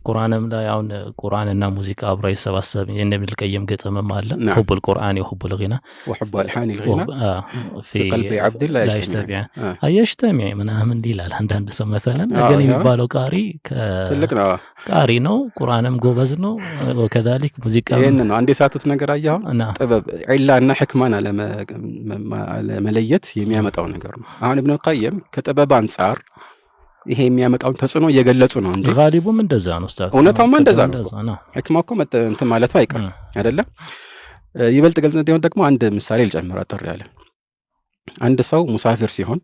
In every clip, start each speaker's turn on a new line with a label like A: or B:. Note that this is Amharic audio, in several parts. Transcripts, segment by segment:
A: ቁርአንም ላይ አሁን ቁርአንና ሙዚቃ አብሮ ይሰባሰብ እንደሚል ቀየም ገጠመም አለ حب القرآن وحب الغنى
B: وحب الحان الغنى في قلب عبد لا يجتمع
A: يجتمع ምናምን ይላል አንዳንድ ሰው مثلا ግን የሚባለው ቃሪ ቃሪ ነው ቁርአንም ጎበዝ ነው وكذلك ሙዚቃ
B: ይሄንን አንዴ ሳቱት ነገር አያው ጥበብ ዒላና ህክማና ለመለየት የሚያመጣው ነገር ነው አሁን ኢብኑ ቀየም ከጥበብ አንፃር ይሄ የሚያመጣው ተጽዕኖ እየገለጹ ነው እንጂ
A: ጋሊቡም እንደዛ ነው ኡስታዝ
B: እውነታውም እንደዛ ነው ህክማው እኮ እንትን ማለቱ አይቀር አይደለ ይበልጥ ገልጽ ደግሞ አንድ ምሳሌ ልጨምር አጥር ያለ አንድ ሰው ሙሳፊር ሲሆን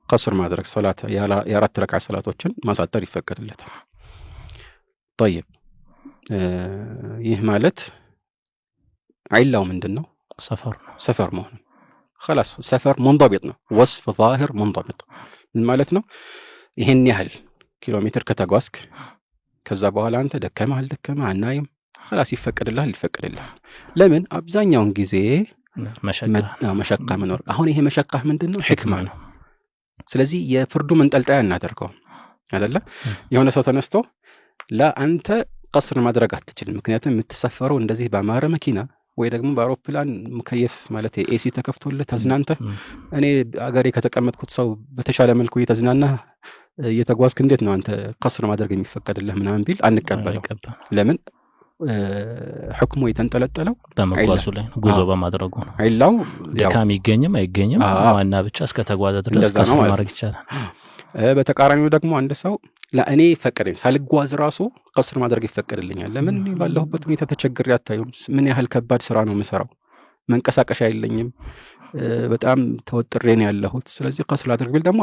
B: ቀስር ማድረግ ሶላት የአራት ረካዓ ሶላቶችን ማሳጠር ይፈቀድለታል طيب ይህ ማለት ዒላው ምንድነው ሰፈር መሆኑ خلاص ሰፈር منضبط ነው وصف ظاهر منضبط ማለት ነው ይሄን ያህል ኪሎ ሜትር ከተጓዝክ ከዛ በኋላ አንተ ደከመህ አልደከመህ አናይም خلاص ይፈቀድልሃል ለምን አብዛኛውን ጊዜ መሸቃ መኖር አሁን ይሄ መሸቃ ምንድነው ህክማ ነው ስለዚህ የፍርዱ መንጠልጣያ እናደርገው አይደለ የሆነ ሰው ተነስቶ ለአንተ ቀስር ማድረግ አትችልም ምክንያቱም የምትሰፈረው እንደዚህ በአማረ መኪና ወይ ደግሞ በአውሮፕላን ሙከየፍ ማለት ኤሲ ተከፍቶልህ ተዝናንተ እኔ አገሬ ከተቀመጥኩት ሰው በተሻለ መልኩ እየተዝናና እየተጓዝክ እንዴት ነው አንተ ቀስር ማድረግ የሚፈቀድልህ ምናምን ቢል አንቀበልም ለምን ህክሙ የተንጠለጠለው
A: በመጓዙ ላይ ጉዞ በማድረጉ ነው
B: ዒላው
A: ደካም ይገኝም አይገኝም ዋና ብቻ እስከ ተጓዘ ድረስ ቀስር ማድረግ ይችላል
B: በተቃራኒው ደግሞ አንድ ሰው ለእኔ ፈቀደኝ ሳልጓዝ ራሱ ቀስር ማድረግ ይፈቀድልኛል ለምን ባለሁበት ሁኔታ ተቸግሬ አታዩም ምን ያህል ከባድ ስራ ነው መስራው መንቀሳቀሻ አይለኝም በጣም ተወጥሬ ነው ያለሁት ስለዚህ ቀስር አድርግ ቢል ደግሞ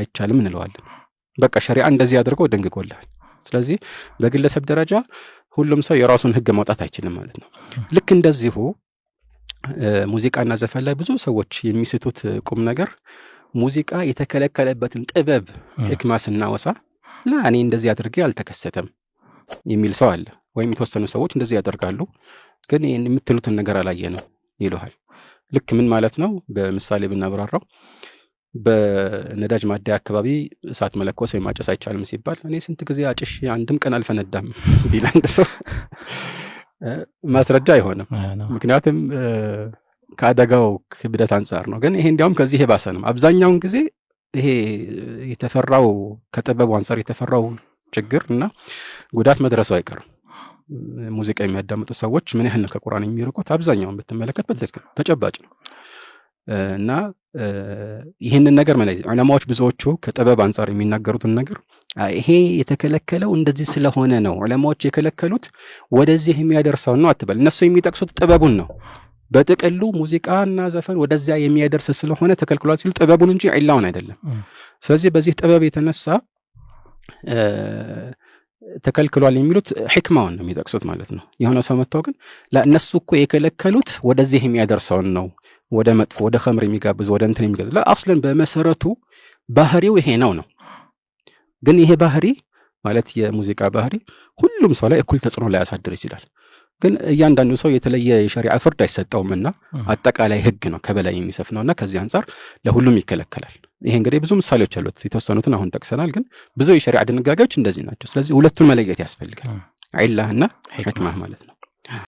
B: አይቻልም እንለዋለን በቃ ሸሪዓ እንደዚህ አድርገው ደንግጎልሃል ስለዚህ በግለሰብ ደረጃ ሁሉም ሰው የራሱን ህግ ማውጣት አይችልም ማለት ነው ልክ እንደዚሁ ሙዚቃና ዘፈን ላይ ብዙ ሰዎች የሚስቱት ቁም ነገር ሙዚቃ የተከለከለበትን ጥበብ ህክማስና ወሳ ለእኔ እንደዚህ አድርጌ አልተከሰተም የሚል ሰው አለ ወይም የተወሰኑ ሰዎች እንደዚህ ያደርጋሉ ግን የምትሉትን ነገር አላየንም ይሉሃል ልክ ምን ማለት ነው በምሳሌ ብናብራራው በነዳጅ ማደያ አካባቢ እሳት መለኮስ ወይ ማጨስ አይቻልም ሲባል እኔ ስንት ጊዜ አጭሽ አንድም ቀን አልፈነዳም ቢላንድ ሰው ማስረጃ አይሆንም ምክንያቱም ከአደጋው ክብደት አንፃር ነው ግን ይሄ እንዲያውም ከዚህ የባሰ ነው አብዛኛውን ጊዜ ይሄ የተፈራው ከጥበቡ አንፃር የተፈራው ችግርና ጉዳት መድረሱ አይቀርም ሙዚቃ የሚያዳምጡ ሰዎች ምን ያህል ከቁርአን የሚርቁት አብዛኛውን በተመለከተ በትክክል ተጨባጭ ነው እና ይሄንን ነገር ማለት ዑለማዎች ብዙዎቹ ከጥበብ አንፃር የሚናገሩትን ነገር ይሄ የተከለከለው እንደዚህ ስለሆነ ነው ዑለማዎች የከለከሉት ወደዚህ የሚያደርሰው ነው አትበል እነሱ የሚጠቅሱት ጥበቡን ነው በጥቅሉ ሙዚቃና ዘፈን ወደዚያ የሚያደርስ ስለሆነ ተከልክሏል ሲሉ ጥበቡን እንጂ ዒላውን አይደለም ስለዚህ በዚህ ጥበብ የተነሳ ተከልክሏል የሚሉት ህክማውን ነው የሚጠቅሱት ማለት ነው የሆነ ሰው መጣው ግን ለእነሱ እኮ የከለከሉት ወደዚህ የሚያደርሰው ነው ወደ መጥፎ ወደ ኸምር የሚጋብዝ ወደ እንትን የሚጋብዝ ለአስለን በመሰረቱ ባህሪው ይሄ ነው ግን ይሄ ባህሪ ማለት የሙዚቃ ባህሪ ሁሉም ሰው ላይ እኩል ተጽዕኖ ላይ ያሳድር ይችላል ግን እያንዳንዱ ሰው የተለየ የሸሪዓ ፍርድ አይሰጠውምና አጠቃላይ ህግ ነው ከበላይ የሚሰፍነውና ከዚህ አንፃር ለሁሉም ይከለከላል ይሄ እንግዲህ ብዙ ምሳሌዎች አሉት የተወሰኑትን አሁን ጠቅሰናል ግን ብዙ የሸሪዓ ድንጋጌዎች እንደዚህ ናቸው ስለዚህ ሁለቱን መለየት ያስፈልጋል ዒላህና ህክማህ ማለት ነው